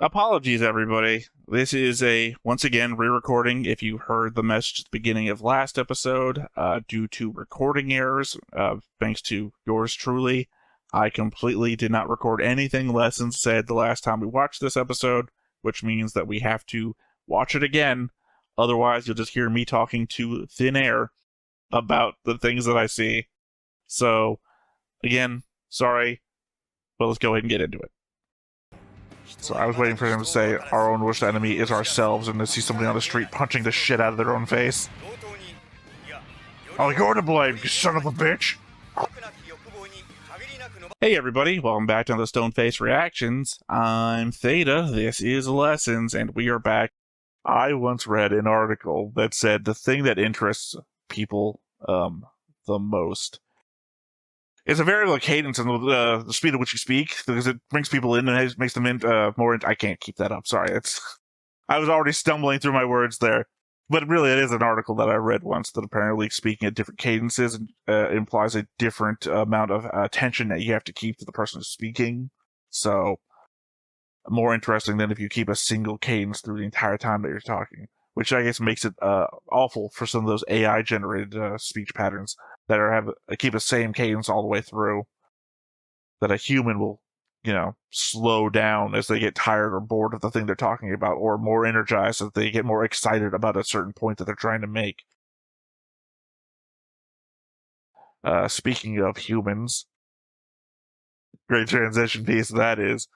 Apologies, everybody. This is a, once again, re-recording. If you heard the message at the beginning of last episode, due to recording errors, thanks to yours truly, I completely did not record anything Lessons said the last time we watched this episode, which means that we have to watch it again. Otherwise, you'll just hear me talking to thin air about the things that I see. So, again, sorry, but let's go ahead and get into it. So I was waiting for him to say our own worst enemy is ourselves, and to see somebody on the street punching the shit out of their own face. Oh, you're to blame, you son of a bitch! Hey everybody, welcome back to the Stoneface Reactions. I'm Theta, this is Lessons, and we are back. I once read an article that said the thing that interests people the most is a variable cadence and the speed at which you speak, because it brings people in and makes them more. I can't keep that up. Sorry, I was already stumbling through my words there, but really, it is an article that I read once that apparently speaking at different cadences implies a different amount of attention that you have to keep to the person who's speaking. So, more interesting than if you keep a single cadence through the entire time that you're talking, which I guess makes it awful for some of those AI-generated speech patterns that keep the same cadence all the way through, that a human will, slow down as they get tired or bored of the thing they're talking about, or more energized as they get more excited about a certain point that they're trying to make. Speaking of humans, great transition piece that is.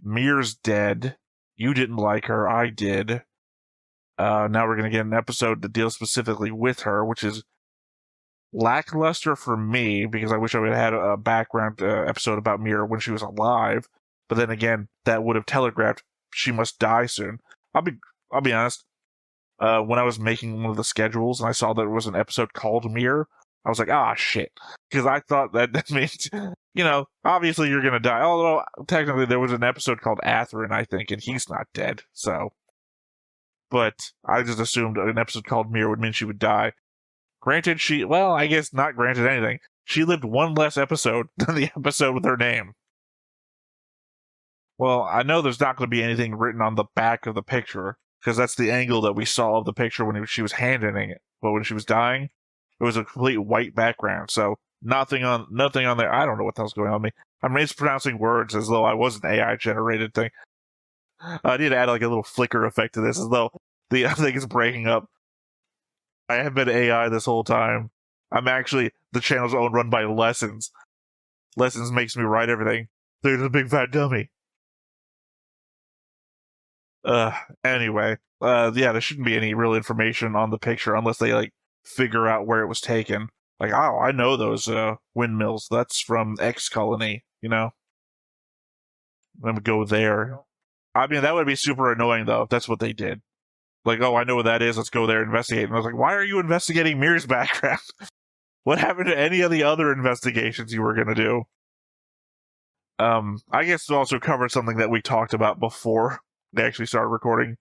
Meer's dead. You didn't like her, I did. Now we're going to get an episode that deals specifically with her, which is lackluster for me, because I wish I would have had a background episode about Meer when she was alive. But then again, that would have telegraphed she must die soon. I'll be honest. When I was making one of the schedules and I saw that there was an episode called Meer, I was like, shit. Because I thought that means, obviously you're going to die. Although, technically, there was an episode called Athrun, I think, and he's not dead, so. But I just assumed an episode called Meer would mean she would die. Granted, I guess not granted anything. She lived one less episode than the episode with her name. Well, I know there's not going to be anything written on the back of the picture, because that's the angle that we saw of the picture when she was handing it. But when she was dying, it was a complete white background, so nothing on there. I don't know what the hell's going on with me. I'm mispronouncing words as though I was an AI-generated thing. I need to add like a little flicker effect to this, as though the thing is breaking up. I have been AI this whole time. I'm actually the channel's run by Lessons. Lessons makes me write everything. There's a big fat dummy. Anyway, there shouldn't be any real information on the picture unless they figure out where it was taken. Like, I know those windmills. That's from X Colony, Let me go there. I mean, that would be super annoying though if that's what they did. Like, I know what that is, let's go there and investigate. And I was like, why are you investigating Meer's background? What happened to any of the other investigations you were going to do? I guess it also covered something that we talked about before they actually started recording.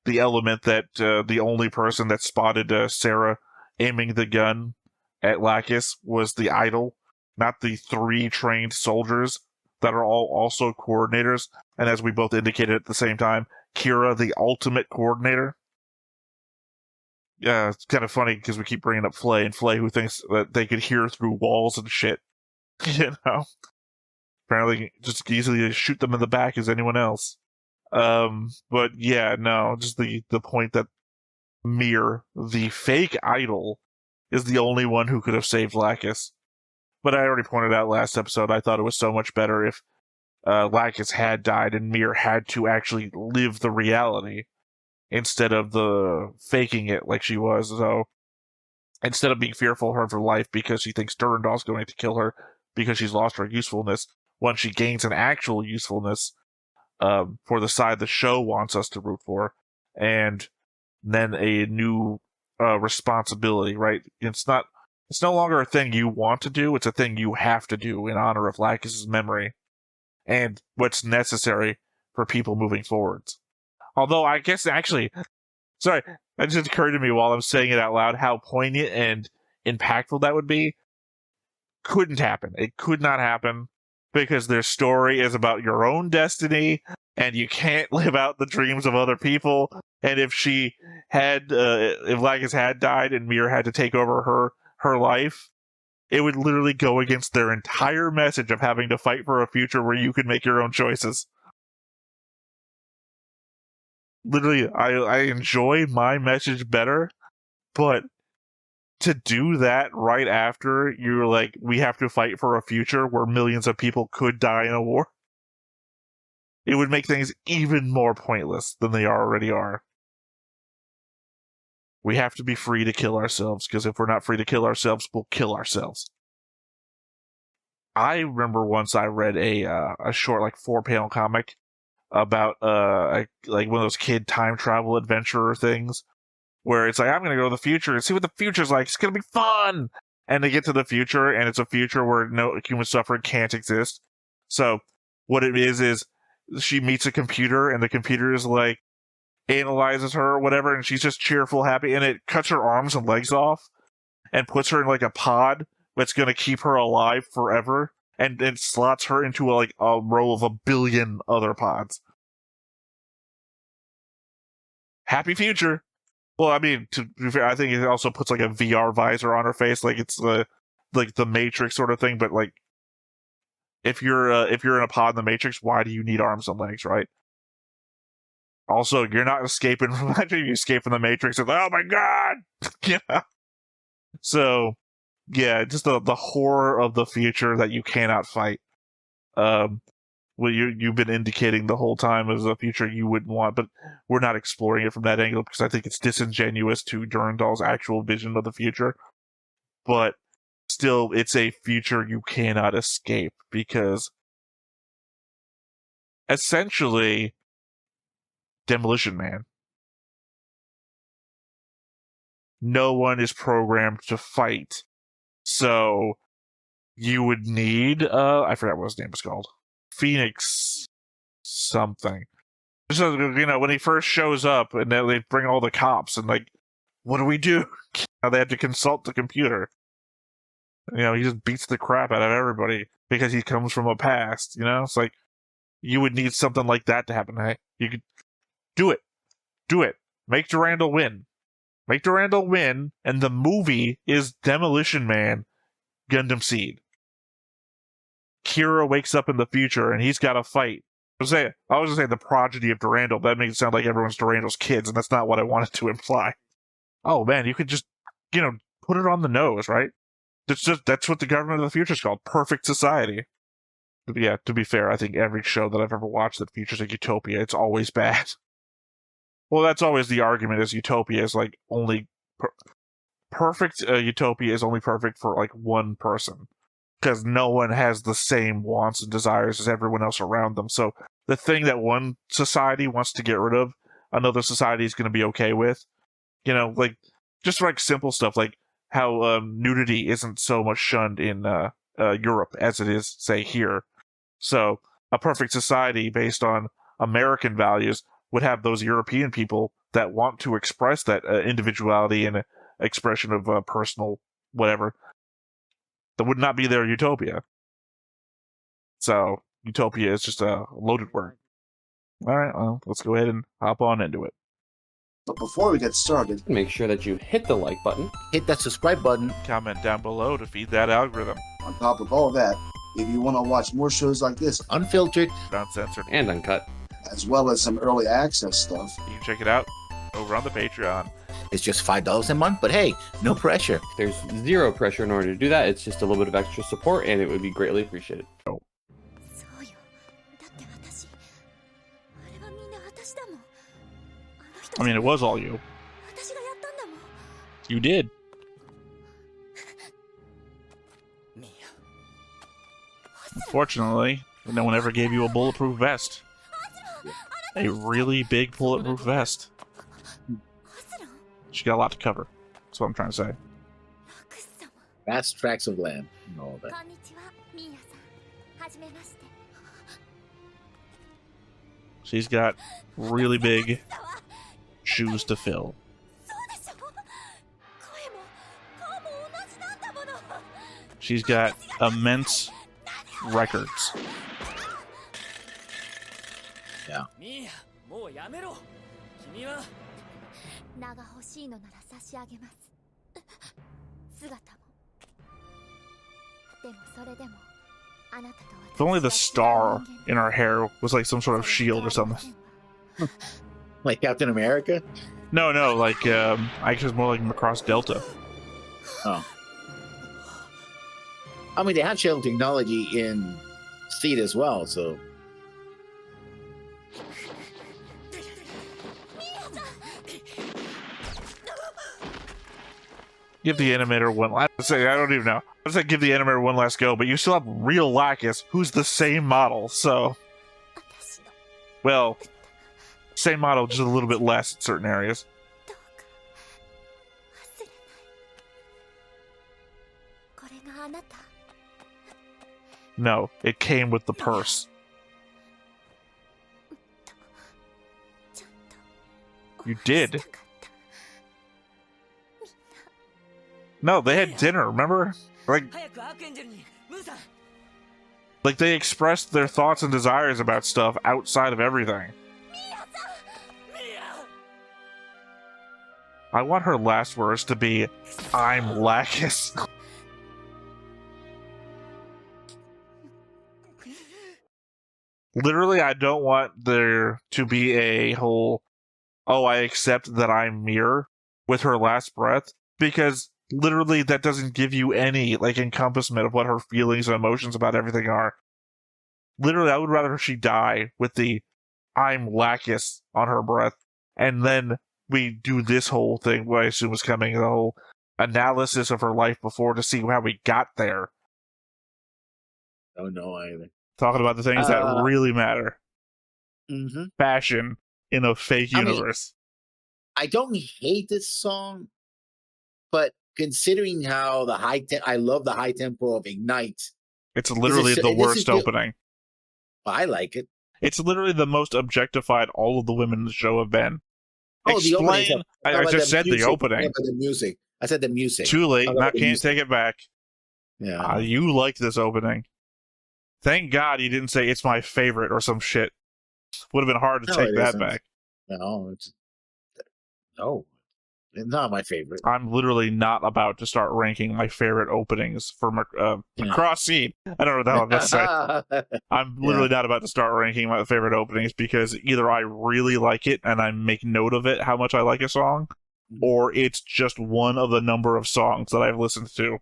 The element that the only person that spotted Sarah aiming the gun at Lacus was the idol, not the 3 trained soldiers that are all also coordinators. And as we both indicated at the same time, Kira, the ultimate coordinator. Yeah, it's kind of funny because we keep bringing up Flay, and Flay who thinks that they could hear through walls and shit. Apparently just easily shoot them in the back as anyone else. But yeah, no, just the point that Meer, the fake idol, is the only one who could have saved Lacus. But I already pointed out last episode, I thought it was so much better if Lacus had died and Meer had to actually live the reality instead of the faking it like she was. So instead of being fearful of her life because she thinks Durandal's going to kill her because she's lost her usefulness, once she gains an actual usefulness for the side the show wants us to root for, and then a new responsibility, right? It's no longer a thing you want to do, it's a thing you have to do in honor of Lacus's memory and what's necessary for people moving forwards. Although, I guess, actually, sorry, it just occurred to me while I'm saying it out loud how poignant and impactful that would be. Couldn't happen. It could not happen. because their story is about your own destiny, and you can't live out the dreams of other people. And if she had, if Lacus had died and Meer had to take over her life, it would literally go against their entire message of having to fight for a future where you can make your own choices. Literally, I enjoy my message better, but to do that right after you're like, we have to fight for a future where millions of people could die in a war, it would make things even more pointless than they already are. We have to be free to kill ourselves, because if we're not free to kill ourselves, we'll kill ourselves. I remember once I read a short, like 4-panel comic about like one of those kid time travel adventurer things, where it's like, I'm going to go to the future and see what the future's like. It's going to be fun. And they get to the future, and it's a future where no human suffering can't exist. So what it is she meets a computer, and the computer is like, analyzes her or whatever, and she's just cheerful, happy, and it cuts her arms and legs off and puts her in like a pod that's going to keep her alive forever, and it slots her into a row of 1 billion other pods. Happy future. Well, I mean, to be fair, I think it also puts like a VR visor on her face, like it's like the Matrix sort of thing. But like, if you're in a pod in the Matrix, why do you need arms and legs, right? Also, you're not escaping from that. You escape from the Matrix. It's like, oh my god! Yeah. So, yeah, just the horror of the future that you cannot fight. Well, you've been indicating the whole time as a future you wouldn't want, but we're not exploring it from that angle because I think it's disingenuous to Durandal's actual vision of the future. But still, it's a future you cannot escape, because essentially, Demolition Man. No one is programmed to fight. So you would need I forgot what his name was called. Phoenix something. So, when he first shows up and then they bring all the cops and like, what do we do? Now they have to consult the computer. He just beats the crap out of everybody because he comes from a past, It's like, you would need something like that to happen. Hey, you could do it. Do it. Make Durandal win. Make Durandal win, and the movie is Demolition Man Gundam Seed. Kira wakes up in the future, and he's got to fight. I was going to say the progeny of Durandal. That makes it sound like everyone's Durandal's kids, and that's not what I wanted to imply. Oh, man, you could just, put it on the nose, right? That's what the government of the future is called. Perfect society. But yeah, to be fair, I think every show that I've ever watched that features a utopia, it's always bad. Well, that's always the argument, is utopia is like only perfect. Utopia is only perfect for like one person, because no one has the same wants and desires as everyone else around them. So the thing that one society wants to get rid of, another society is going to be okay with. Like just like simple stuff, like how nudity isn't so much shunned in Europe as it is, say, here. So a perfect society based on American values would have those European people that want to express that individuality and expression of personal whatever. That would not be their utopia. So utopia is just a loaded word. All right, well, let's go ahead and hop on into it. But before we get started, make sure that you hit the like button, hit that subscribe button, comment down below to feed that algorithm. On top of all that, if you want to watch more shows like this, unfiltered, uncensored, and uncut, as well as some early access stuff, you can check it out over on the Patreon. It's just $5 a month, but hey, no pressure. There's zero pressure in order to do that. It's just a little bit of extra support, and it would be greatly appreciated. Oh. I mean, it was all you. You did. Unfortunately, no one ever gave you a bulletproof vest. A really big bulletproof vest. She got a lot to cover. That's what I'm trying to say. Vast tracts of land and all of that. She's got really big shoes to fill. She's got immense records. Yeah. もうやめろ。君は名が欲しいのなら差し上げます。姿も。でもそれでもあなたと If only the star in our hair was like some sort of shield or something. Like Captain America? No, like I guess it's more like Macross Delta. Oh. I mean, they have shield technology in Seed as well, so. Give the animator one last. I don't even know. I say give the animator one last go, but you still have real Lacus, who's the same model. So, well, same model, just a little bit less in certain areas. No, it came with the purse. You did. No, they had dinner, remember? Like they expressed their thoughts and desires about stuff outside of everything. I want her last words to be, I'm Lacus. Literally, I don't want there to be a whole, oh, I accept that I'm Meer with her last breath, because literally that doesn't give you any, like, encompassment of what her feelings and emotions about everything are. Literally, I would rather she die with the, I'm Lacus on her breath, and then we do this whole thing, what I assume is coming, the whole analysis of her life before to see how we got there. I don't know either. Talking about the things that really matter. Mm-hmm. Fashion in a fake universe. I don't hate this song, but considering how the I love the high tempo of Ignite. It's literally the worst opening. I like it. It's literally the most objectified all of the women in the show have been. Oh, Explain. I just said the opening. The music. I said the music. Too late. Can't take it back. Yeah. You like this opening. Thank God you didn't say it's my favorite or some shit. Would have been hard to take that back. No, it's not my favorite. I'm literally not about to start ranking my favorite openings for Cross Seed. I don't know what the hell I'm about to say. I'm literally not about to start ranking my favorite openings because either I really like it and I make note of it, how much I like a song, or it's just one of the number of songs that I've listened to.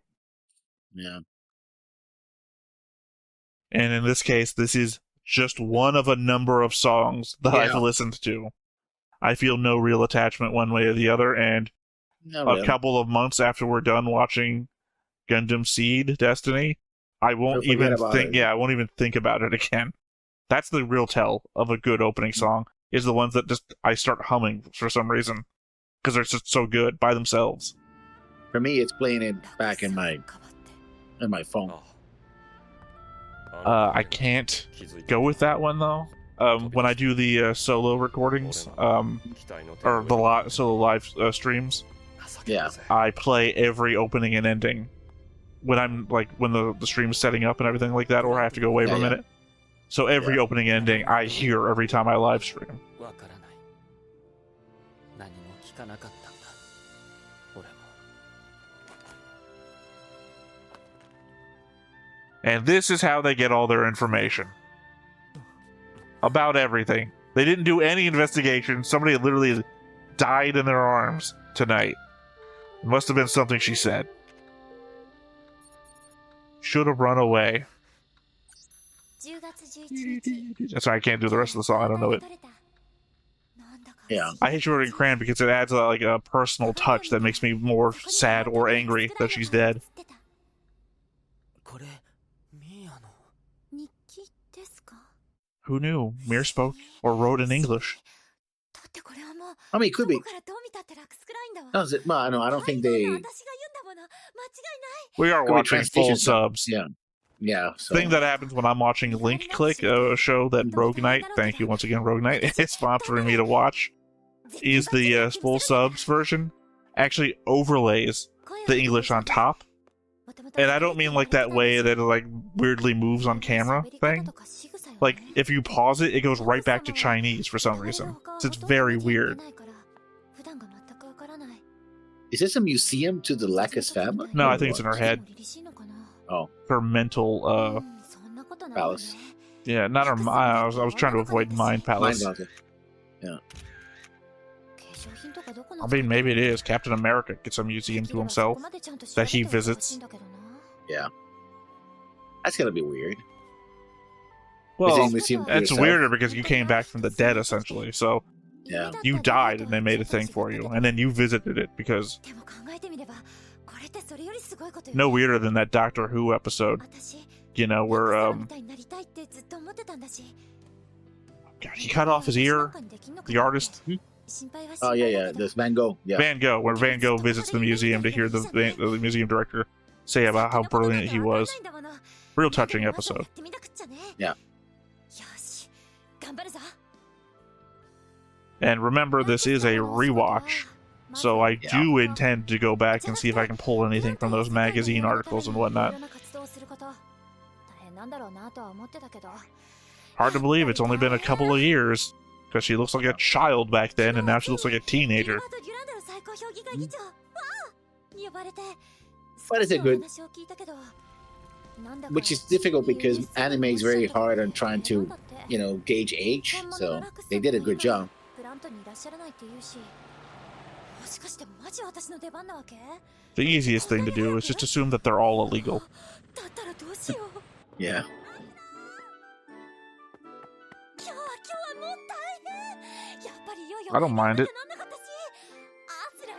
Yeah. And in this case, this is just one of a number of songs that I've listened to. I feel no real attachment one way or the other, and couple of months after we're done watching Gundam Seed Destiny, I won't even think. Yeah, I won't even think about it again. That's the real tell of a good opening song. Is the ones that just I start humming for some reason because they're just so good by themselves. For me, it's playing it back in my phone. I can't go with that one though. When I do the solo recordings, or the solo live streams, I play every opening and ending when I'm when the stream's setting up and everything like that, or I have to go away for a minute. So every opening and ending I hear every time I live stream. And this is how they get all their information. About everything. They didn't do any investigation. Somebody literally died in their arms tonight. It must have been something she said. Should have run away. That's why I can't do the rest of the song. I don't know it. Yeah. I hate Jordan Cran because it adds a personal touch that makes me more sad or angry that she's dead. Who knew? Meer spoke or wrote in English. I mean, it could be. No, I don't think they. We are watching full subs. Yeah. So. Thing that happens when I'm watching Link Click, a show that Rogue Knight, thank you once again, Rogue Knight, is sponsoring me to watch, is the full subs version actually overlays the English on top. And I don't mean like that way that it like weirdly moves on camera thing. Like if you pause it, it goes right back to Chinese for some reason. So it's very weird. Is this a museum to the Lacus family? No, I think it's in her head. Oh, Her mental palace. yeah, not her mind. I was trying to avoid mind palace. Mind palace. Yeah. I mean, maybe it is. Captain America gets a museum to himself that he visits. Yeah. That's gonna be weird. Well, Visiting museum to it's yourself. weirder because you came back from the dead, essentially. So Yeah. you died and they made a thing for you. And then you visited it because no weirder than that Doctor Who episode, you know, where, God, he cut off his ear, the artist. Oh yeah. There's Van Gogh. Yeah. Van Gogh, where Van Gogh visits the museum to hear the museum director say about how brilliant he was. Real touching episode. Yeah. And remember, this is a rewatch, so I do intend to go back and see if I can pull anything from those magazine articles and whatnot. Hard to believe it's only been a couple of years, because she looks like a child back then, and now she looks like a teenager. But it's a good, which is difficult because anime is very hard on trying to, you know, gauge age. So they did a good job. The easiest thing to do is just assume that they're all illegal. Yeah. I don't mind it.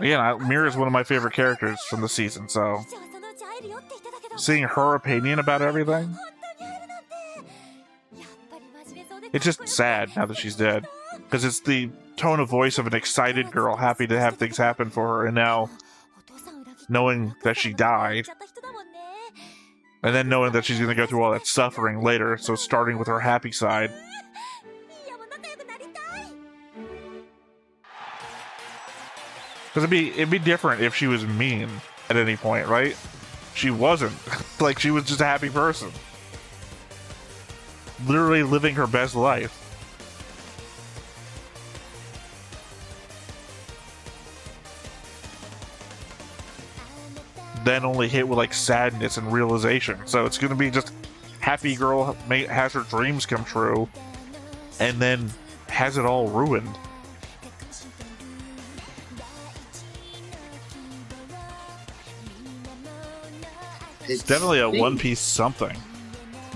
Again, Meer is one of my favorite characters from the season, so seeing her opinion about everything, it's just sad now that she's dead. Because it's the tone of voice of an excited girl happy to have things happen for her, and now knowing that she died, and then knowing that she's going to go through all that suffering later, so starting with her happy side. Because it'd be different if she was mean at any point, right? She wasn't. Like, she was just a happy person. Literally living her best life. Then only hit with like sadness and realization. So it's gonna be just happy girl has her dreams come true, and then has it all ruined. It's definitely a One Piece something.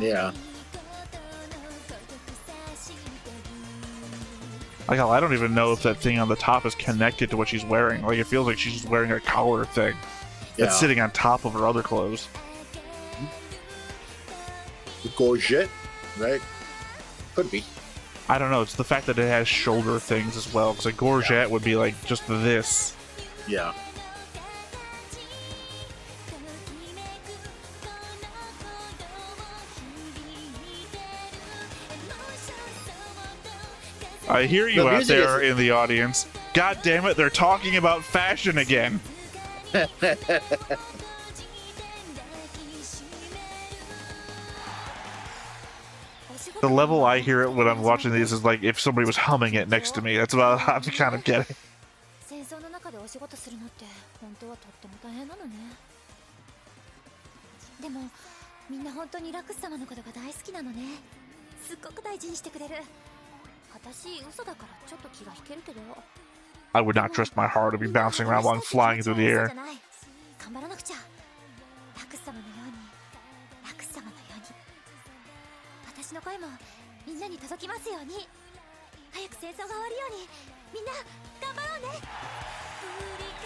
Yeah. Like, I don't even know if that thing on the top is connected to what she's wearing. Like, it feels like she's just wearing a collar thing that's sitting on top of her other clothes. The gorget, right? Could be. I don't know. It's the fact that it has shoulder things as well. Because a gorget would be like just this. Yeah. I hear you out there in the audience. God damn it, they're talking about fashion again. The level I hear it when I'm watching these is like if somebody was humming it next to me. That's about how I'm kind of getting. I would not trust my heart to be bouncing around while I'm flying through the air.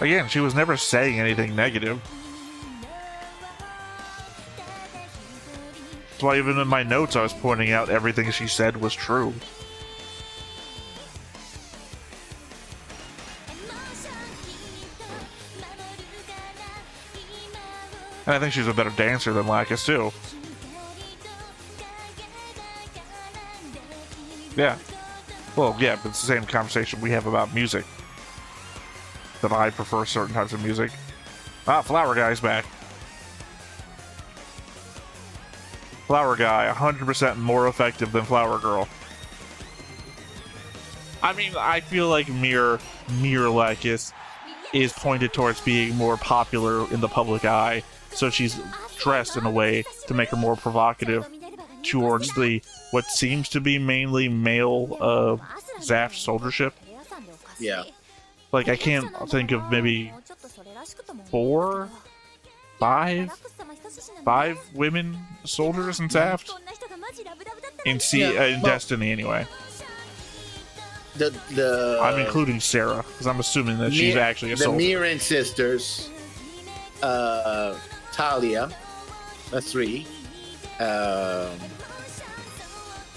Again, she was never saying anything negative. That's why even in my notes I was pointing out everything she said was true. And I think she's a better dancer than Lacus, too. Yeah. Well, yeah, but it's the same conversation we have about music. That I prefer certain types of music. Ah, Flower Guy's back. Flower Guy, 100% more effective than Flower Girl. I mean, I feel like Meer Lacus is pointed towards being more popular in the public eye, so she's dressed in a way to make her more provocative towards the what seems to be mainly male zaft soldiership. Yeah. Like, I can't think of maybe 4, 5 women soldiers in zaft in Destiny anyway. I'm including Sarah because I'm assuming that she's actually a soldier. The Meer sisters, Talia, that's 3.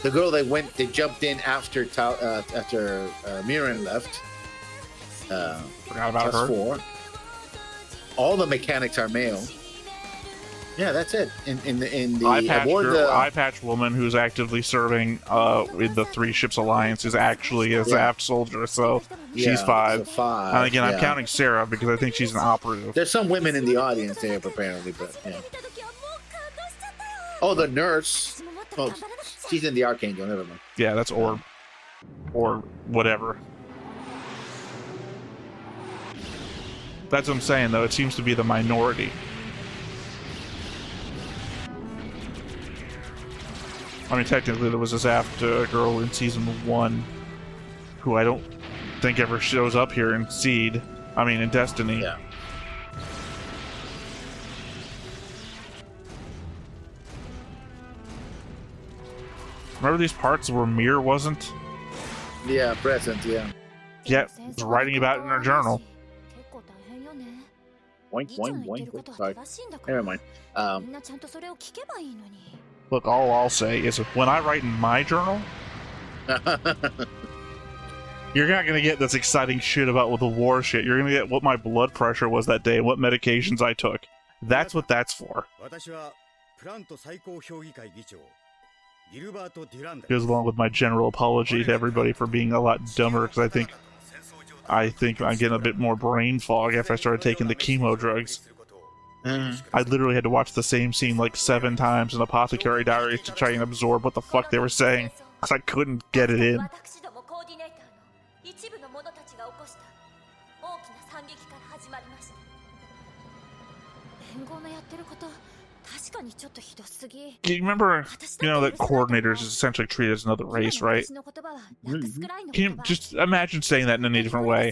The girl that jumped in after Miran left. Forgot about her. 4. All the mechanics are male. Yeah, that's it. In the eye patch woman who's actively serving in the 3 Ships Alliance is actually a zaft soldier, so she's 5. So 5. And again, I'm counting Sarah because I think she's an operative. There's some women in the audience there, apparently, but yeah. Oh, the nurse. Oh, she's in the Archangel. Never mind. Yeah, that's Orb. Or whatever. That's what I'm saying, though. It seems to be the minority. I mean, technically, there was a zaft girl in Season 1 who I don't think ever shows up here in Seed. I mean, in Destiny. Yeah. Remember these parts where Meer wasn't? Yeah, present, yeah. Yeah, was writing about it in her journal. Boink, boink, boink. Sorry. Never mind. Look, all I'll say is when I write in my journal, you're not going to get this exciting shit about the war shit. You're going to get what my blood pressure was that day and what medications I took. That's what that's for. Goes along with my general apology to everybody for being a lot dumber, because I think I'm getting a bit more brain fog after I started taking the chemo drugs. I literally had to watch the same scene like 7 times in Apothecary Diaries to try and absorb what the fuck they were saying, because I couldn't get it in. You remember, that coordinators is essentially treated as another race, right? Can you just imagine saying that in any different way?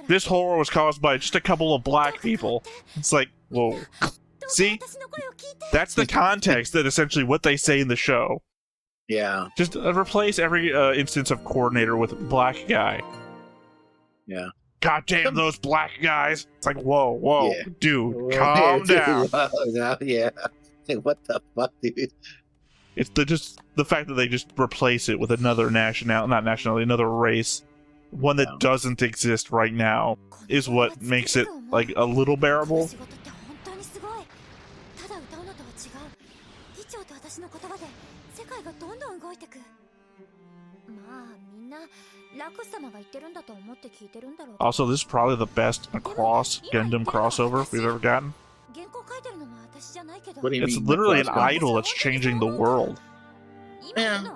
This horror was caused by just a couple of black people. It's like, whoa. See? That's the context that essentially what they say in the show. Yeah. Just replace every instance of coordinator with black guy. Yeah. God damn those black guys. It's like, whoa, yeah. Dude, calm down. Yeah. What the fuck, dude? It's the fact that they just replace it with another another race, one that doesn't exist right now, is what makes it like a little bearable. Also, this is probably the best across Gundam crossover we've ever gotten. What do you it's mean? Literally an idol that's changing the world. Yeah.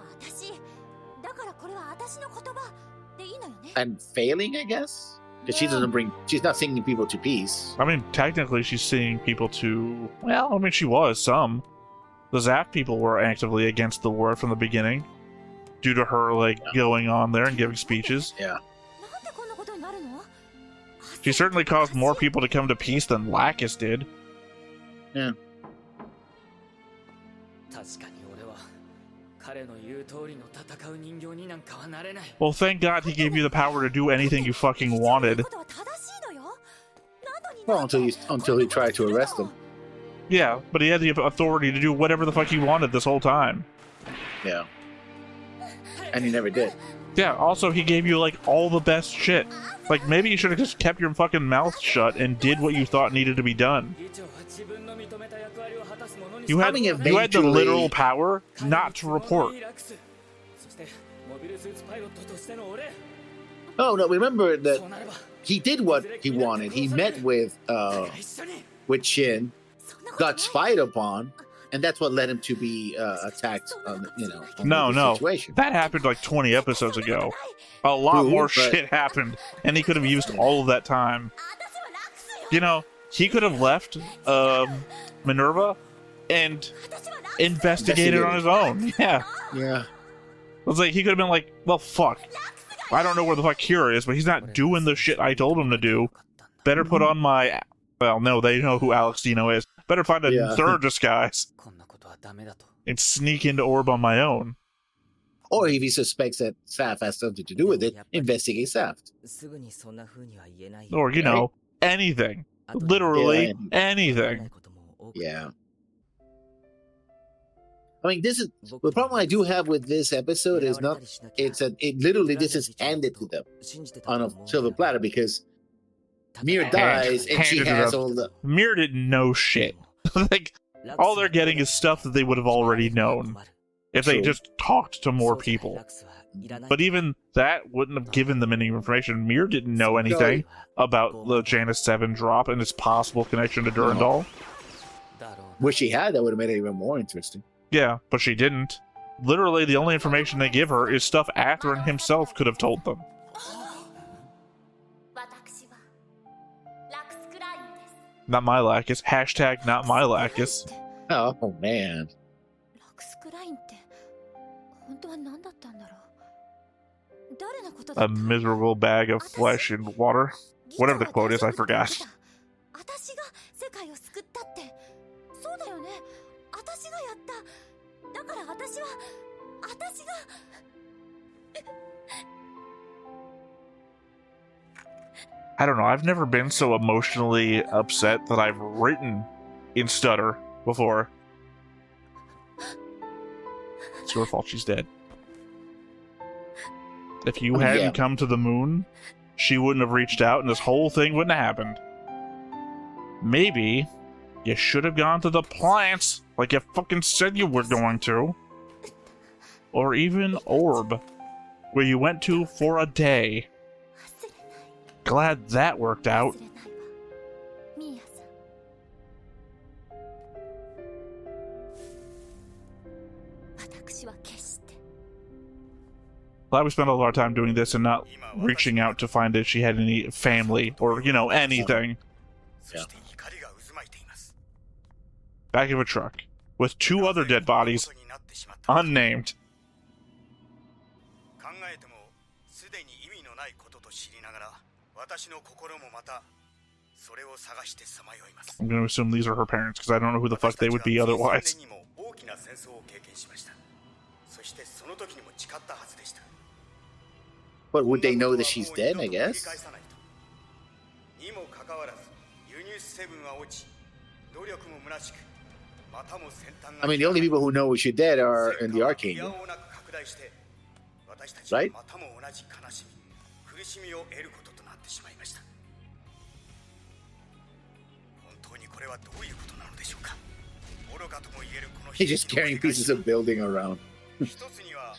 And failing, I guess? Because she's not singing people to peace. I mean, technically she's singing people to, well, I mean, she was, some. The zaft people were actively against the war from the beginning, due to her, going on there and giving speeches. Yeah. She certainly caused more people to come to peace than Lacus did. Yeah. Well, thank God he gave you the power to do anything you fucking wanted. Well, until he tried to arrest him. Yeah, but he had the authority to do whatever the fuck he wanted this whole time. Yeah. And he never did. Yeah, also he gave you, all the best shit. Maybe you should have just kept your fucking mouth shut and did what you thought needed to be done. You had the literal power not to report. Oh, no, remember that he did what he wanted. He met with Shin, got spied upon, and that's what led him to be attacked. On No, this no. situation. That happened like 20 episodes ago. A lot True, more but- shit happened, and he could have used all of that time. You know, he could have left Minerva and investigated on his own. Yeah. Yeah. It was like, he could have been like, well, fuck. I don't know where the fuck Kira is, but he's not doing the shit I told him to do. Better put on my... Well, no, they know who Alex Dino is. Better find a Yeah. third disguise and sneak into Orb on my own. Or if he suspects that Zaft has something to do with it, investigate Zaft. Or, you know, anything. Literally Yeah. anything. Yeah. I mean, this is the problem I do have with this episode is not. It literally this is handed to them on a silver platter because Meer dies and she Handed it has up. all the. Meer didn't know shit. Like, all they're getting is stuff that they would have already known if they True. just talked to more people. But even that wouldn't have given them any information. Meer didn't know anything about the Janus 7 drop and its possible connection to Durandal. Wish she had, that would have made it even more interesting. Yeah, but she didn't. Literally, the only information they give her is stuff Athrun himself could have told them. Not my Lacus. Hashtag not my Lacus. Oh man. A miserable bag of flesh and water. Whatever the quote is, I forgot. I don't know, I've never been so emotionally upset that I've written in stutter before. It's your fault she's dead. If you hadn't come to the moon, she wouldn't have reached out and this whole thing wouldn't have happened. Maybe you should have gone to the plants like you fucking said you were going to. Or even Orb, where you went to for a day. Glad that worked out. Glad we spent all of our time doing this and not reaching out to find if she had any family or, you know, anything. Back of a truck with 2 other dead bodies, unnamed. I'm going to assume these are her parents because I don't know who the fuck they would be otherwise. But would they know that she's dead, I guess? I mean, the only people who know she's dead are in the Arcane. Right? He's just carrying pieces of building around.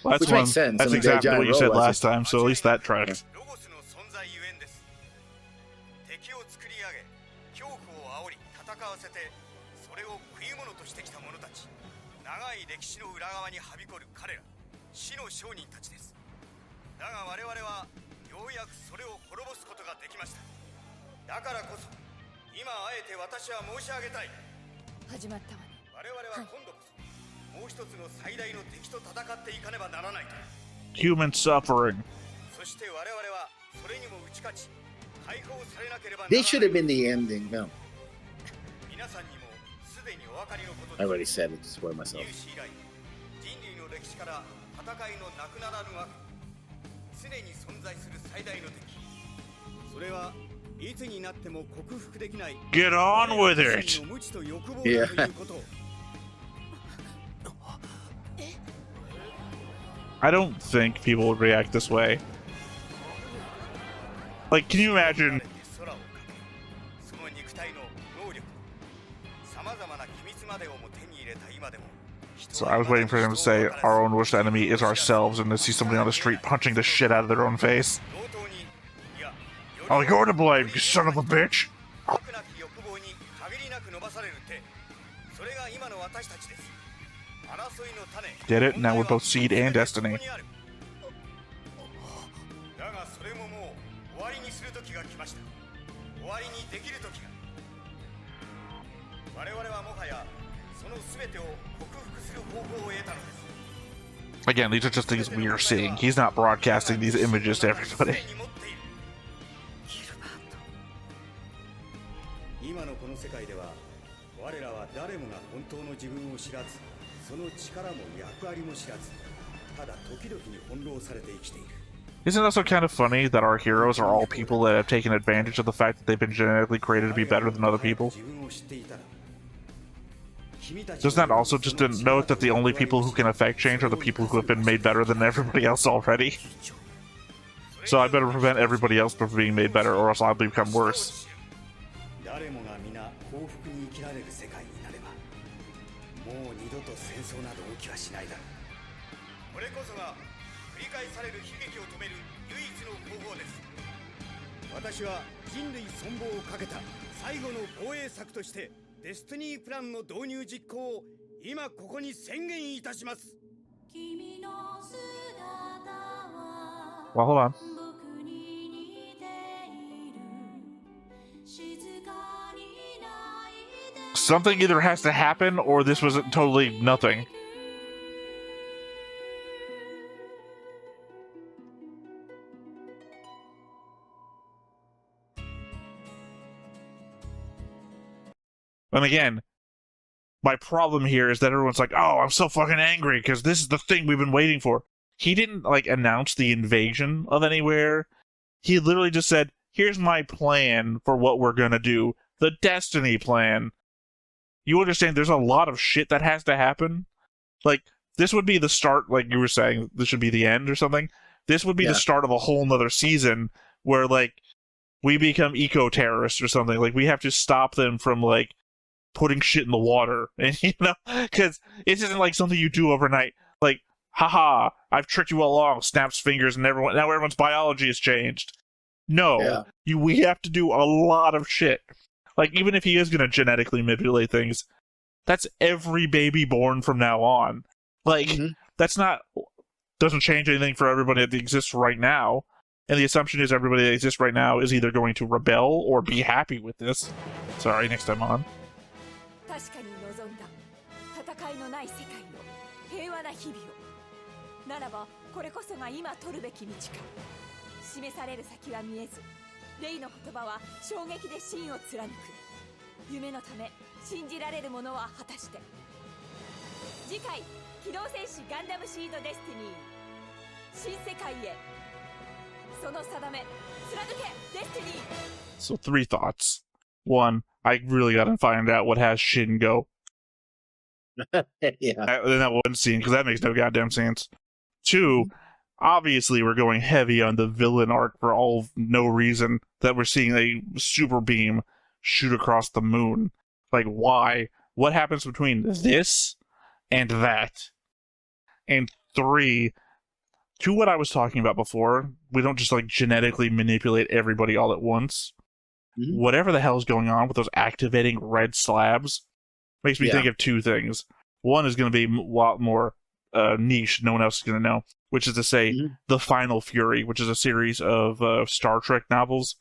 Well, Which makes sense. That's I mean, they're exactly what you giant said robots. last time, so at least that tracks. Human suffering. They should have been the ending. No. I already said it. Just for myself. Get on with it! Yeah. I don't think people would react this way. Like, can you imagine? So I was waiting for him to say, our own worst enemy is ourselves, and to see somebody on the street punching the shit out of their own face. Oh, you're to blame, you son of a bitch! Get it? Now we're both Seed and Destiny. Again, these are just things we are seeing. He's not broadcasting these images to everybody. 今のこの世界では我らは誰もが本当の自分を知らず、その力も役割も知らず、ただ時々に翻弄されて生きている。 Isn't it also kind of funny that our heroes are all people that have taken advantage of the fact that they've been genetically created to be better than other people? Doesn't that also just note that the only people who can affect change are the people who have been made better than everybody else already? So I better prevent everybody else from being made better, or else I'll become worse. 誰もが皆幸福に生きられる世界になれば、もう二度と戦争など起きはしないだろう。これこそが繰り返される悲劇を止める唯一の方法です。私は人類存亡をかけた最後の防衛策としてデスティニープランの導入実行を今ここに宣言いたします。 Well, hold on. Something either has to happen, or this was totally nothing. And again, my problem here is that everyone's like, oh, I'm so fucking angry because this is the thing we've been waiting for. He didn't, like, announce the invasion of anywhere. He literally just said, here's my plan for what we're gonna do. The Destiny plan. You understand there's a lot of shit that has to happen? Like, this would be the start, like you were saying, this should be the end or something. This would be the start of a whole nother season where, like, we become eco-terrorists or something. Like, we have to stop them from, like, putting shit in the water. And, you know, because it isn't like something you do overnight. Like, haha, I've tricked you all along, snaps fingers, and now everyone's biology has changed. No, we have to do a lot of shit. Like, even if he is going to genetically manipulate things, that's every baby born from now on. Like, that's not, doesn't change anything for everybody that exists right now. And the assumption is everybody that exists right now is either going to rebel or be happy with this. Sorry, next time on. 確かに望んだ戦いのない世界の平和な日々をならばこれこそが今取るべき道か示される先は見えずレイの言葉は衝撃で真を貫く夢のため信じられるものは果たして次回機動戦士ガンダムシードデスティニー新世界へその定め貫けデスティニー So 3 thoughts. 1, I really gotta find out what has Shin go. In that one scene, because that makes no goddamn sense. 2, obviously we're going heavy on the villain arc for all no reason, that we're seeing a super beam shoot across the moon. Like, why? What happens between this and that? And 3, to what I was talking about before, we don't just, like, genetically manipulate everybody all at once. Whatever the hell is going on with those activating red slabs makes me think of 2 things. One is going to be a lot more niche, no one else is going to know, which is to say The Final Fury, which is a series of Star Trek novels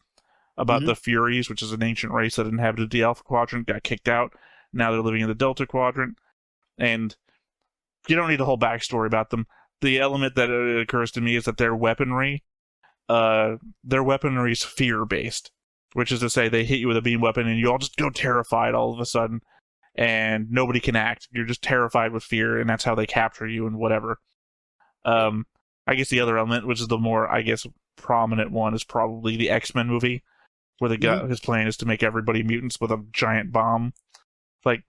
about the Furies, which is an ancient race that inhabited the Alpha Quadrant, got kicked out. Now they're living in the Delta Quadrant. And you don't need a whole backstory about them. The element that occurs to me is that their weaponry is fear-based. Which is to say, they hit you with a beam weapon and you all just go terrified all of a sudden. And nobody can act. You're just terrified with fear, and that's how they capture you and whatever. I guess the other element, which is the more, I guess, prominent one, is probably the X-Men movie. Where the guy, his plan is to make everybody mutants with a giant bomb. Like,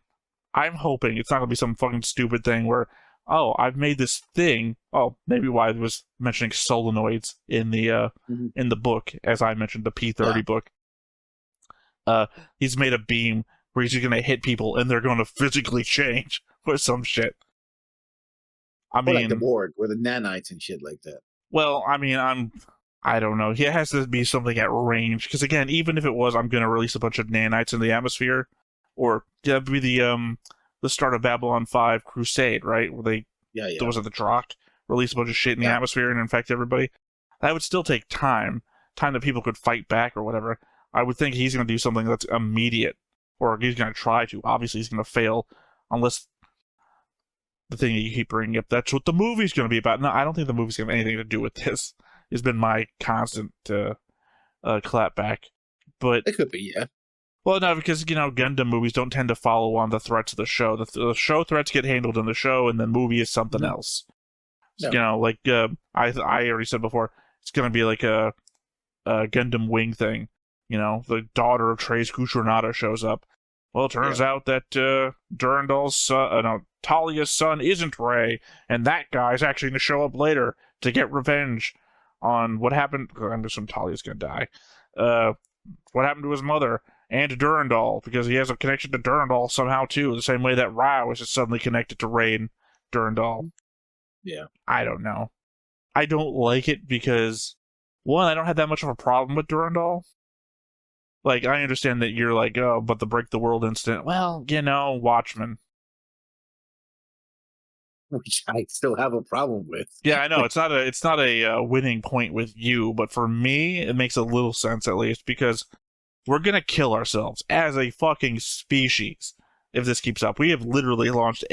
I'm hoping it's not going to be some fucking stupid thing where, oh, I've made this thing. Oh, maybe why I was mentioning solenoids in the book, as I mentioned, the P30 book. He's made a beam where he's going to hit people and they're going to physically change or some shit. I mean, like the Borg or the nanites and shit like that. Well, I mean, I don't know. It has to be something at range because again, even if it was, I'm going to release a bunch of nanites in the atmosphere, or that'd be the the start of Babylon 5 Crusade, right? Where they, there was the Drock, release a bunch of shit in the atmosphere and infect everybody. That would still take time that people could fight back or whatever. I would think he's going to do something that's immediate, or he's going to try to. Obviously, he's going to fail, unless the thing that you keep bringing up, that's what the movie's going to be about. No, I don't think the movie's going to have anything to do with this. It's been my constant clapback. But it could be, yeah. Well, no, because, Gundam movies don't tend to follow on the threats of the show. The show threats get handled in the show, and the movie is something else. No. I already said before, it's going to be like a Gundam Wing thing. The daughter of Trace Kushronada shows up. Well, it turns out that Durandal's son, Talia's son isn't Rey, and that guy's actually going to show up later to get revenge on what happened. I'm assuming Talia's going to die. What happened to his mother and to Durandal, because he has a connection to Durandal somehow too, the same way that Rao is just suddenly connected to Rey and Durandal. Yeah. I don't know. I don't like it because, one, I don't have that much of a problem with Durandal. Like, I understand that you're like, oh, but the Break the World incident, well, Watchmen. Which I still have a problem with. Yeah, I know, it's not a winning point with you, but for me, it makes a little sense at least, because we're gonna kill ourselves as a fucking species if this keeps up. We have literally launched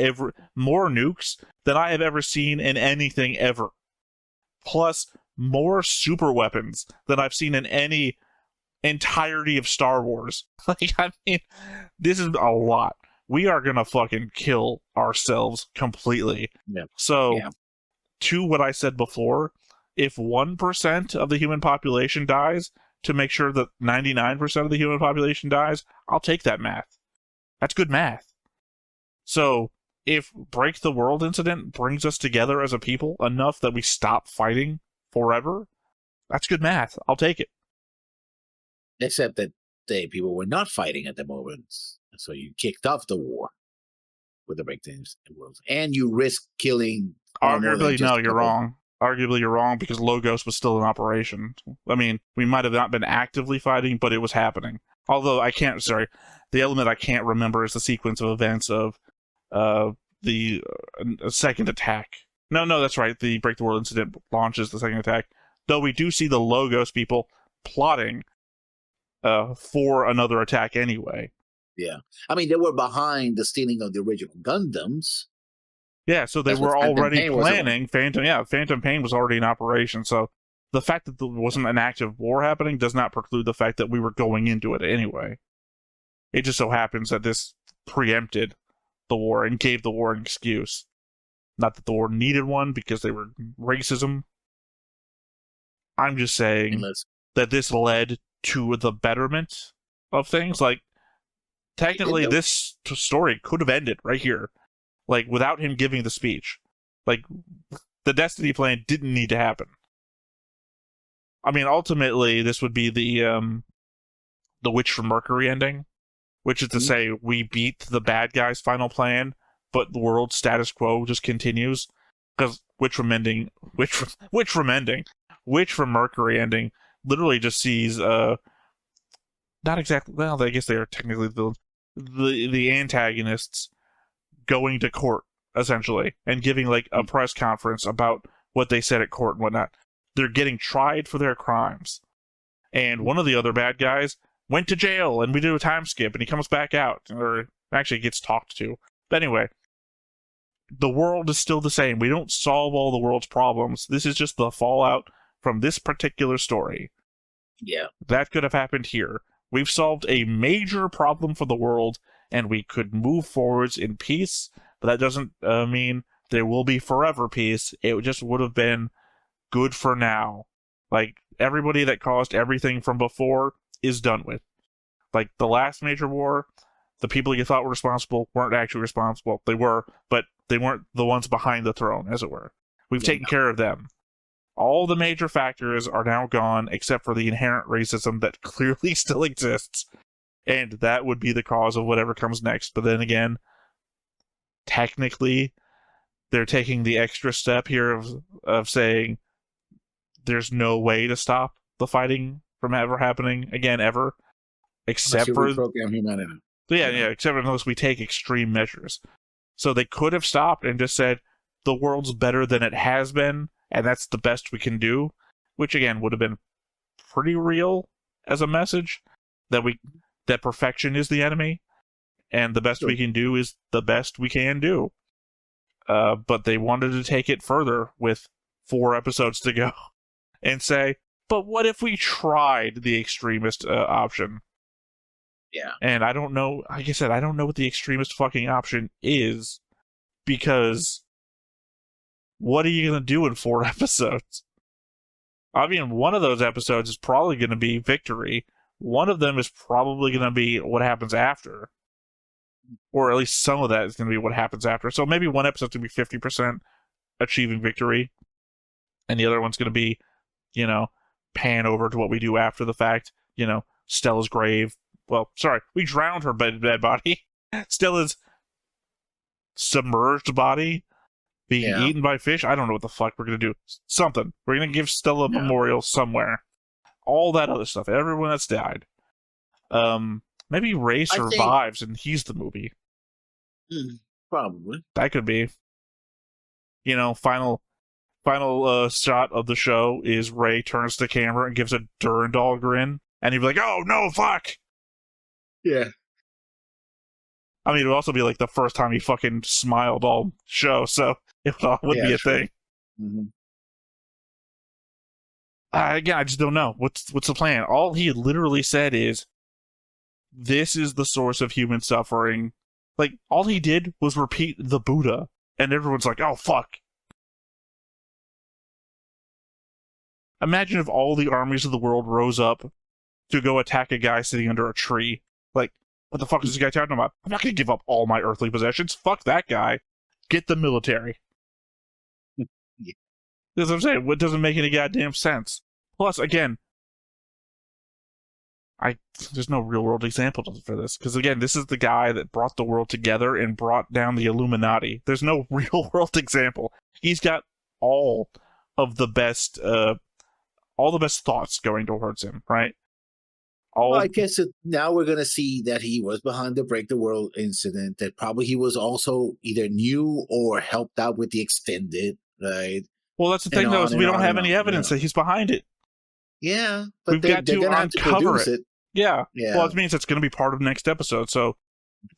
more nukes than I have ever seen in anything ever. Plus, more super weapons than I've seen in any entirety of Star Wars. This is a lot. We are gonna fucking kill ourselves completely. Yeah. So, to what I said before, if 1% of the human population dies to make sure that 99% of the human population dies, I'll take that math. That's good math. So, if Break the World incident brings us together as a people enough that we stop fighting forever, that's good math. I'll take it. Except that people were not fighting at the moment. So you kicked off the war with the Break the World. And you risk killing... Arguably, no, you're wrong. Arguably, you're wrong because Logos was still in operation. I mean, we might have not been actively fighting, but it was happening. Although, the element I can't remember is the sequence of events of the second attack. No, that's right. The Break the World incident launches the second attack. Though we do see the Logos people plotting for another attack anyway. Yeah. I mean, they were behind the stealing of the original Gundams. Yeah, so they were already planning. Phantom Pain was already in operation. So the fact that there wasn't an active war happening does not preclude the fact that we were going into it anyway. It just so happens that this preempted the war and gave the war an excuse. Not that the war needed one because they were racism. I'm just saying that this led to the betterment of things. Like, technically, this story could have ended right here. Like, without him giving the speech. Like, the Destiny plan didn't need to happen. I mean, ultimately, this would be the Witch from Mercury ending, which is to say, we beat the bad guy's final plan, but the world's status quo just continues. Because Witch from Mercury ending literally just sees, not exactly, well, I guess they are technically the antagonists going to court, essentially, and giving, like, a press conference about what they said at court and whatnot. They're getting tried for their crimes. And one of the other bad guys went to jail, and we do a time skip, and he comes back out, or actually gets talked to. But anyway, the world is still the same. We don't solve all the world's problems. This is just the fallout from this particular story. Yeah. That could have happened here. We've solved a major problem for the world, and we could move forwards in peace, but that doesn't mean there will be forever peace. It just would have been good for now. Like, everybody that caused everything from before is done with. Like, the last major war, the people you thought were responsible weren't actually responsible. They were, but they weren't the ones behind the throne, as it were. We've taken care of them. All the major factors are now gone, except for the inherent racism that clearly still exists. And that would be the cause of whatever comes next. But then again, technically, they're taking the extra step here of saying there's no way to stop the fighting from ever happening again, ever. Except for... reprogram humanity. So yeah, except unless we take extreme measures. So they could have stopped and just said, the world's better than it has been, and that's the best we can do, which again would have been pretty real as a message, that perfection is the enemy, and the best we can do is the best we can do. But they wanted to take it further with 4 episodes to go and say, but what if we tried the extremist option? Yeah. And I don't know, like I said, I don't know what the extremist fucking option is, because what are you going to do in 4 episodes? I mean, one of those episodes is probably going to be victory. One of them is probably going to be what happens after. Or at least some of that is going to be what happens after. So maybe one episode's going to be 50% achieving victory, and the other one's going to be, pan over to what we do after the fact. Stella's grave. Well, sorry, we drowned her dead body. Stella's submerged body being eaten by fish. I don't know what the fuck we're going to do. Something. We're going to give Stella a memorial somewhere. All that other stuff. Everyone that's died. Maybe Ray survives and he's the movie. Probably. That could be. Final shot of the show is Ray turns to camera and gives a Durandal grin. And he'd be like, oh, no, fuck! Yeah. I mean, it would also be like the first time he fucking smiled all show, so it would be a thing. Mm-hmm. Again, I just don't know. What's the plan? All he literally said is, this is the source of human suffering. Like, all he did was repeat the Buddha, and everyone's like, oh, fuck. Imagine if all the armies of the world rose up to go attack a guy sitting under a tree. Like, what the fuck is this guy talking about? I'm not going to give up all my earthly possessions. Fuck that guy. Get the military. That's what I'm saying. What doesn't make any goddamn sense. Plus, again, there's no real world example for this. Because, again, this is the guy that brought the world together and brought down the Illuminati. There's no real world example. He's got all the best thoughts going towards him, right? Well, I guess now we're going to see that he was behind the Break the World incident, that probably he was also either knew or helped out with the extended, right? Well, that's the thing, though, is we don't have any evidence that he's behind it. Yeah, but we've got to uncover it. Yeah. Well, it means it's going to be part of next episode. So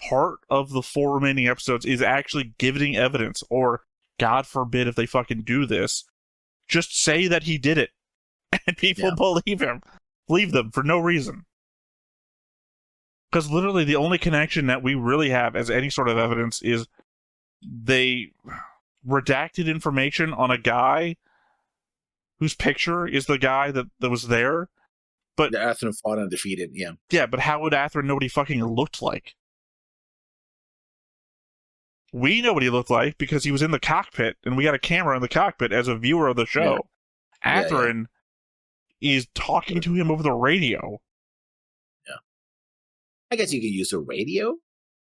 part of the 4 remaining episodes is actually giving evidence, or God forbid if they fucking do this, just say that he did it, and people believe him. Leave them for no reason. Because literally the only connection that we really have as any sort of evidence is they redacted information on a guy whose picture is the guy that was there. But Atherin fought undefeated, yeah. Yeah, but how would Atherin know what he fucking looked like? We know what he looked like because he was in the cockpit, and we got a camera in the cockpit as a viewer of the show. Yeah. Atherin is talking to him over the radio. Yeah. I guess you could use a radio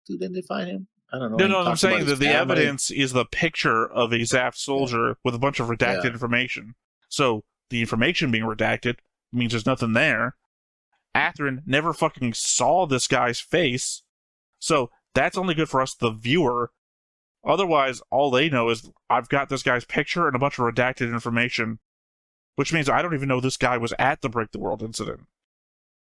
to identify him. I don't know. No, I'm saying that the evidence is the picture of a zaft soldier with a bunch of redacted information. So the information being redacted means there's nothing there. Atherin never fucking saw this guy's face. So that's only good for us, the viewer. Otherwise, all they know is I've got this guy's picture and a bunch of redacted information, which means I don't even know this guy was at the Break the World incident.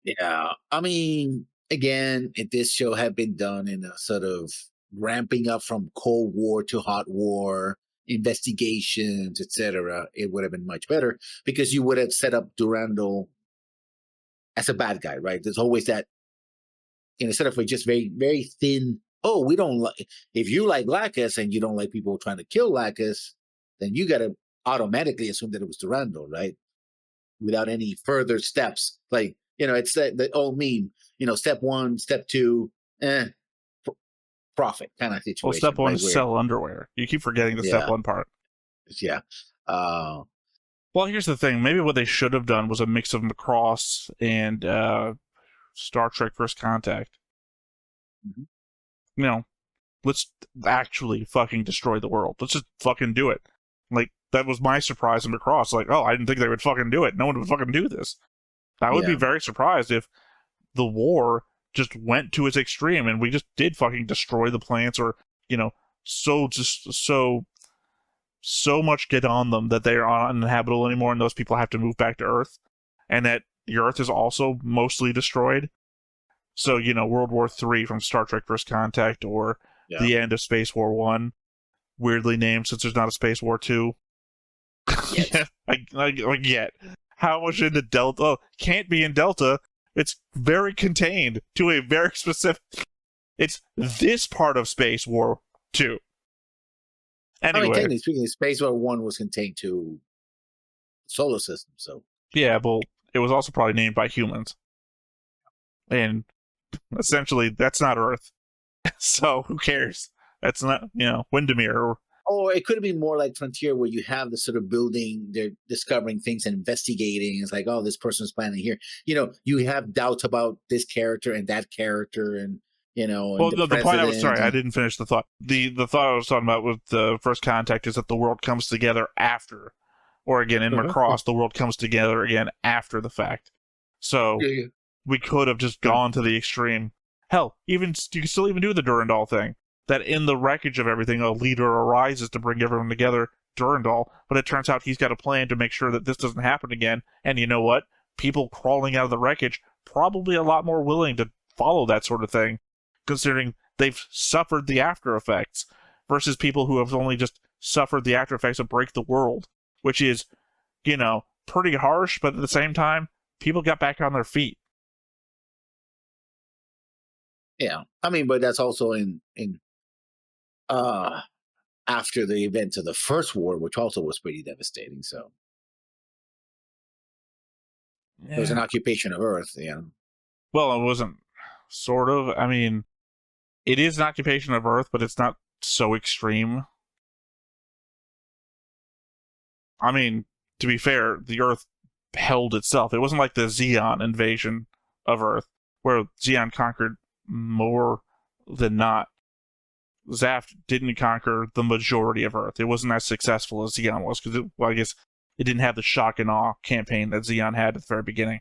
Yeah. I mean, again, if this show had been done in a sort of ramping up from Cold War to Hot War, investigations, etc., it would have been much better because you would have set up Durandal as a bad guy, right? There's always that, instead of just very, very thin, oh, we don't like, if you like Lacus and you don't like people trying to kill Lacus, then you got to automatically assume that it was Durandal, right? Without any further steps. Like, it's the old meme, step 1, step 2, profit kind of situation. Well, step 1 is sell underwear. You keep forgetting the step 1 part. Yeah. Well, here's the thing. Maybe what they should have done was a mix of Macross and Star Trek First Contact. Mm-hmm. Let's actually fucking destroy the world. Let's just fucking do it. Like, that was my surprise in Macross. Like, oh, I didn't think they would fucking do it. No one would fucking do this. I would be very surprised if the war just went to its extreme, and we just did fucking destroy the planets, or so much get on them that they are uninhabitable anymore, and those people have to move back to Earth, and that the Earth is also mostly destroyed. So, World War III from Star Trek First Contact, or the end of Space War 1, weirdly named since there's not a Space War 2. Yes. Yet. How much into Delta? Oh, can't be in Delta. It's very contained to a very specific... It's this part of Space War 2. Anyway. Technically speaking, Space War 1 was contained to solar system, so... Yeah, well, it was also probably named by humans. And essentially, that's not Earth. So, who cares? That's not, Windermere. Or it could have been more like Frontier, where you have this sort of building, they're discovering things and investigating. It's like, oh, this person's planning here. You have doubts about this character and that character, and Well, the point I didn't finish the thought. The thought I was talking about with the First Contact is that the world comes together after, or again in Macross, the world comes together again after the fact. So we could have just gone to the extreme. Hell, even you can still even do the Durandal thing. That in the wreckage of everything, a leader arises to bring everyone together, Durandal, but it turns out he's got a plan to make sure that this doesn't happen again. And you know what? People crawling out of the wreckage probably a lot more willing to follow that sort of thing, considering they've suffered the after effects, versus people who have only just suffered the after effects of Break the World, which is, pretty harsh, but at the same time, people got back on their feet. Yeah, but that's also in after the events of the First War, which also was pretty devastating. So it was an occupation of Earth. Yeah. Well, it wasn't sort of. It is an occupation of Earth, but it's not so extreme. To be fair, the Earth held itself. It wasn't like the Zeon invasion of Earth, where Zeon conquered more than not. Zaft didn't conquer the majority of Earth. It wasn't as successful as Zeon was, because I guess it didn't have the shock and awe campaign that Zeon had at the very beginning.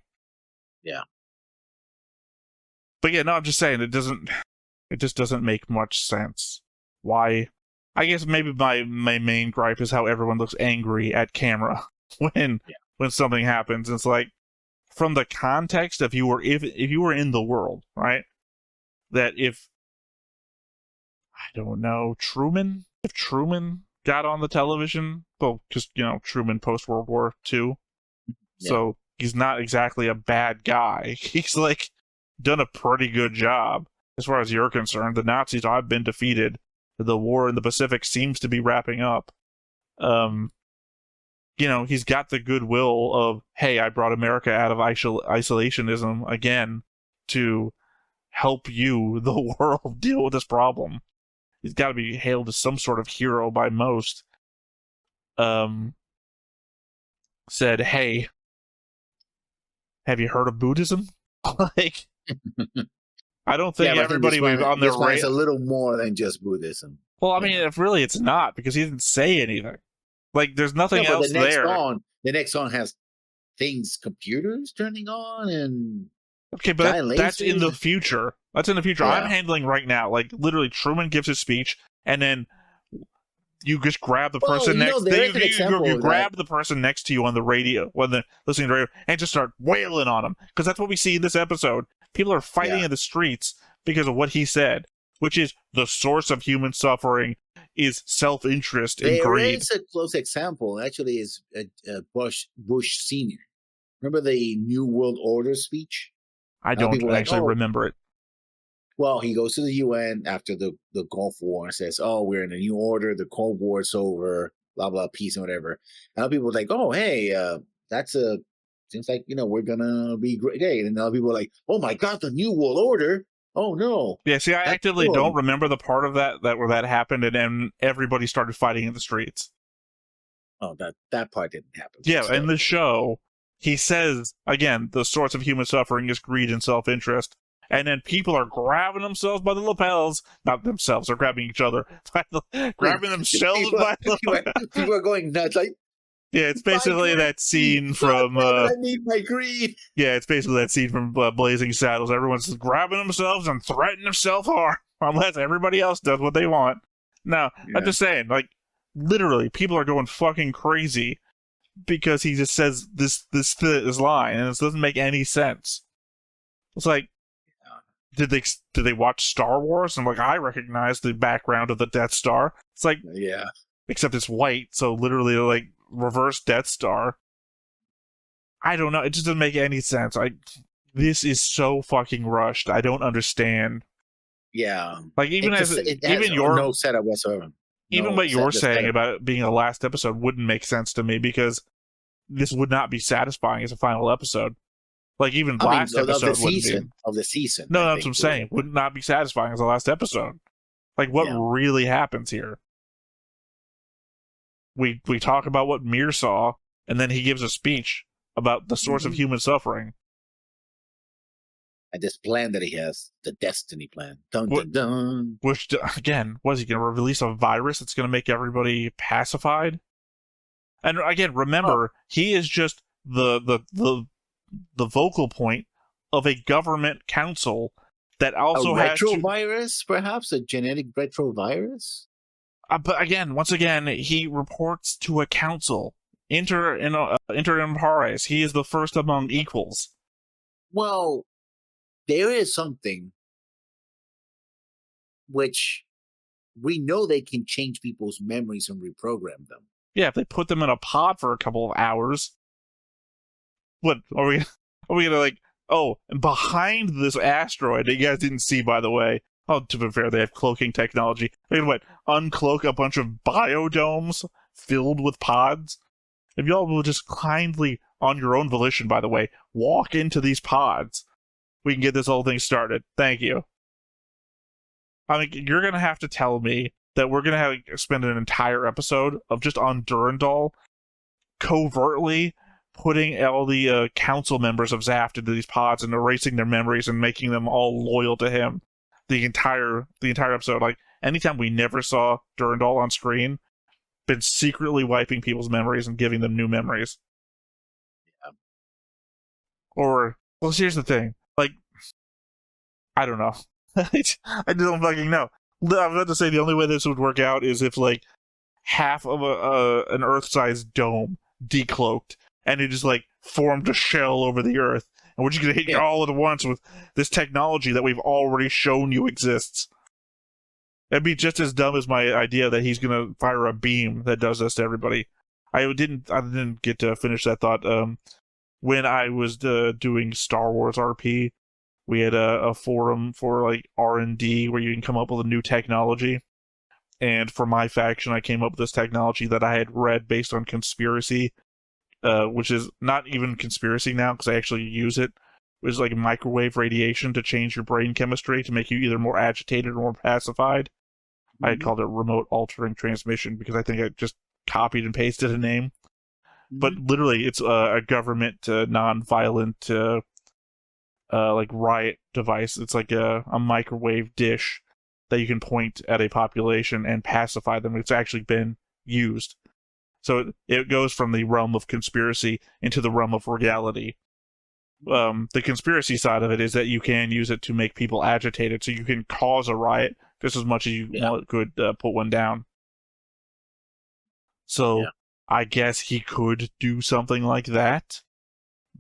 Yeah. But yeah, no, I'm just saying, it just doesn't make much sense. Why? I guess maybe my main gripe is how everyone looks angry at camera when something happens. It's like, from the context, if you were in the world, right? That if Truman got on the television, well, because, Truman post-World War II, so he's not exactly a bad guy. He's, done a pretty good job, as far as you're concerned. The Nazis have been defeated. The war in the Pacific seems to be wrapping up. He's got the goodwill of, hey, I brought America out of isolationism again to help you, the world, deal with this problem. He's got to be hailed as some sort of hero by most. Said, hey, have you heard of Buddhism? I don't think everybody was on their radar. It's a little more than just Buddhism. Well, if really it's not, because he didn't say anything. There's nothing else there. The next song has computers turning on, and okay, but that's in the future. That's in the future. Yeah. I'm handling right now. Literally, Truman gives his speech, and then you just grab the person next. You grab the person next to you on the radio when they're listening to the radio, and just start wailing on him, because that's what we see in this episode. People are fighting in the streets because of what he said, which is the source of human suffering is self-interest and greed. It's a close example. Actually, is Bush Senior. Remember the New World Order speech? I don't actually remember it. Well, he goes to the UN after the Gulf War and says, "Oh, we're in a new order. The Cold War is over. Blah blah, peace and whatever." And other people are like, "Oh, hey, seems like we're gonna be great." And other people are like, "Oh my God, the New World Order! Oh no!" Yeah, see, I actively don't remember the part of that where that happened, and everybody started fighting in the streets. Oh, that part didn't happen. Yeah, so. In the show, he says again, the source of human suffering is greed and self-interest. And then people are grabbing themselves by the lapels. Not themselves, they're grabbing each other. Grabbing themselves by the lapels. People are going nuts. Yeah, it's basically that scene from. I need my green. Yeah, it's basically that scene from Blazing Saddles. Everyone's just grabbing themselves and threatening themselves hard, unless everybody else does what they want. Now, I'm just saying, like, literally, people are going fucking crazy because he just says this line, and it doesn't make any sense. It's like, did they watch Star Wars? And like, I recognize the background of the Death Star. It's like, Yeah. Except it's white, so literally like reverse Death Star. I don't know. It just doesn't make any sense. This is so fucking rushed. I don't understand. Yeah. Like even no setup whatsoever. Even what you're saying about it being a last episode wouldn't make sense to me because this would not be satisfying as a final episode. Like even last episode wouldn't be. Of the season. No, that's what I'm saying. Would not be satisfying as a last episode. Like what really happens here? We talk about what Meer saw, and then he gives a speech about the source of human suffering. And this plan that he has, the destiny plan. Dun, dun, dun. Which, again, was he going to release a virus that's going to make everybody pacified? And again, remember, he is just the vocal point of a government council that also has retrovirus, perhaps a genetic retrovirus. But again, once again, he reports to a council, inter pares. He is the first among equals. Well, there is something which we know they can change people's memories and reprogram them. Yeah, if they put them in a pod for a couple of hours. What are we gonna like? Oh, and behind this asteroid that you guys didn't see, by the way. Oh, to be fair, they have cloaking technology. They can uncloak a bunch of biodomes filled with pods. If y'all will just kindly, on your own volition, by the way, walk into these pods, we can get this whole thing started. Thank you. I mean, you're gonna have to tell me that we're gonna have to spend an entire episode of just on Durandal covertly putting all the council members of Zaft into these pods and erasing their memories and making them all loyal to him. The entire episode, like anytime we never saw Durandal on screen, been secretly wiping people's memories and giving them new memories. Yeah. Or, well, here's the thing. Like, I don't know. I don't fucking know. I was about to say the only way this would work out is if like half of an Earth-sized dome decloaked and it just like formed a shell over the Earth. And we're just going to hit you all at once with this technology that we've already shown you exists. That'd be just as dumb as my idea that he's going to fire a beam that does this to everybody. I didn't get to finish that thought. When I was doing Star Wars RP, we had a forum for like R&D where you can come up with a new technology. And for my faction, I came up with this technology that I had read based on conspiracy. Which is not even conspiracy now because I actually use it. It was like microwave radiation to change your brain chemistry to make you either more agitated or more pacified. Mm-hmm. I called it remote altering transmission because I think I just copied and pasted a name. Mm-hmm. But literally, it's a government non-violent like riot device. It's like a microwave dish that you can point at a population and pacify them. It's actually been used. So it goes from the realm of conspiracy into the realm of reality. The conspiracy side of it is that you can use it to make people agitated, so you can cause a riot just as much as you could put one down. So I guess he could do something like that,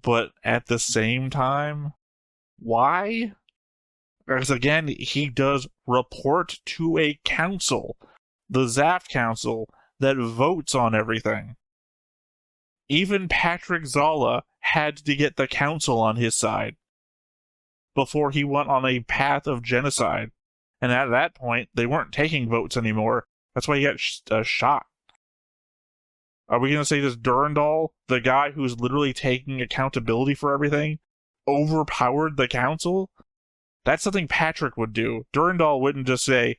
but at the same time, why? Because again, he does report to a council, the Zaft Council, that votes on everything. Even Patrick Zala had to get the council on his side before he went on a path of genocide. And at that point, they weren't taking votes anymore. That's why he got shot. Are we going to say this Durandal, the guy who's literally taking accountability for everything, overpowered the council? That's something Patrick would do. Durandal wouldn't just say,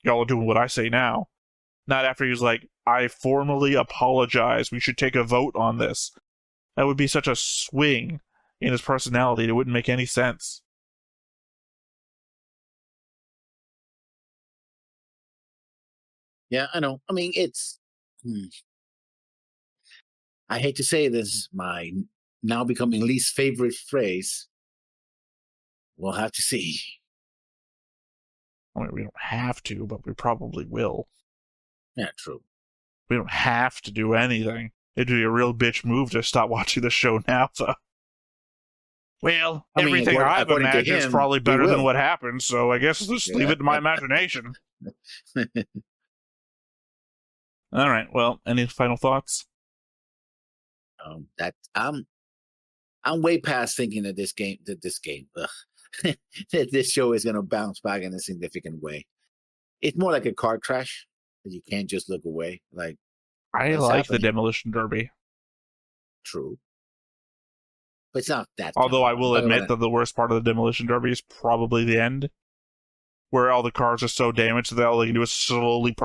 y'all are doing what I say now. Not after he was like, I formally apologize. We should take a vote on this. That would be such a swing in his personality. It wouldn't make any sense. Yeah, I know. I mean, it's... I hate to say this, my now becoming least favorite phrase. We'll have to see. I mean, we don't have to, but we probably will. Yeah, true. We don't have to do anything. It'd be a real bitch move to stop watching the show now, though. Well, I mean, everything I've according to imagined is him, probably we better than will. what happened, so I guess let's just leave it to my imagination. All right, well, any final thoughts? That I'm way past thinking that this show is gonna bounce back in a significant way. It's more like a car crash that you can't just look away. Like, I what's like the happening? Demolition Derby. True. But it's not that. Although I I'm will talking admit about that the worst part of the Demolition Derby is probably the end, where all the cars are so damaged that all they can do is slowly.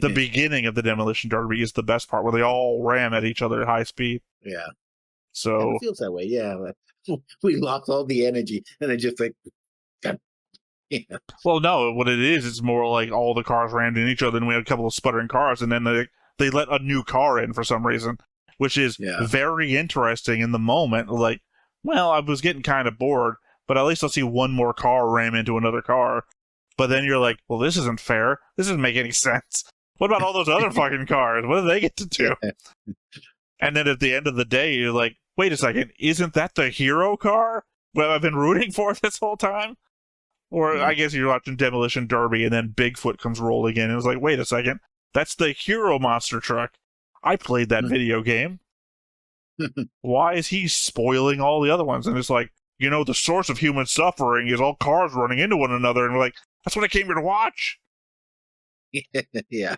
The beginning of the Demolition Derby is the best part, where they all ram at each other at high speed. Yeah. So It feels that way. Yeah. We lost all the energy, and it just like. Yeah. well, no, what it is, it's more like all the cars rammed in each other, and we had a couple of sputtering cars, and then they let a new car in for some reason, which is very interesting in the moment. Like, well, I was getting kind of bored, but at least I'll see one more car ram into another car. But then you're like, well, this isn't fair. This doesn't make any sense. What about all those other fucking cars? What do they get to do? And then at the end of the day, you're like, wait a second, isn't that the hero car? Well, I've been rooting for this whole time? Or I guess you're watching Demolition Derby and then Bigfoot comes rolling in and it's like, wait a second, that's the hero monster truck. I played that video game. Why is he spoiling all the other ones? And it's like, you know, the source of human suffering is all cars running into one another. And we're like, that's what I came here to watch. Yeah.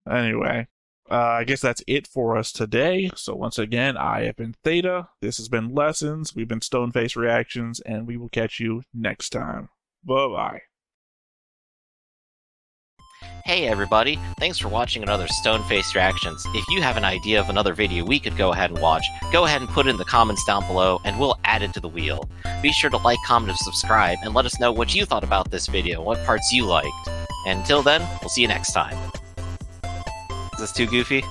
Anyway, I guess that's it for us today. So once again, I have been Theta. This has been Lessons. We've been Stoneface Reactions, and we will catch you next time. Bye-bye. Hey everybody, thanks for watching another Stoneface Reactions. If you have an idea of another video we could go ahead and watch, go ahead and put it in the comments down below and we'll add it to the wheel. Be sure to like, comment, and subscribe and let us know what you thought about this video, what parts you liked. And until then, we'll see you next time. Is this too goofy?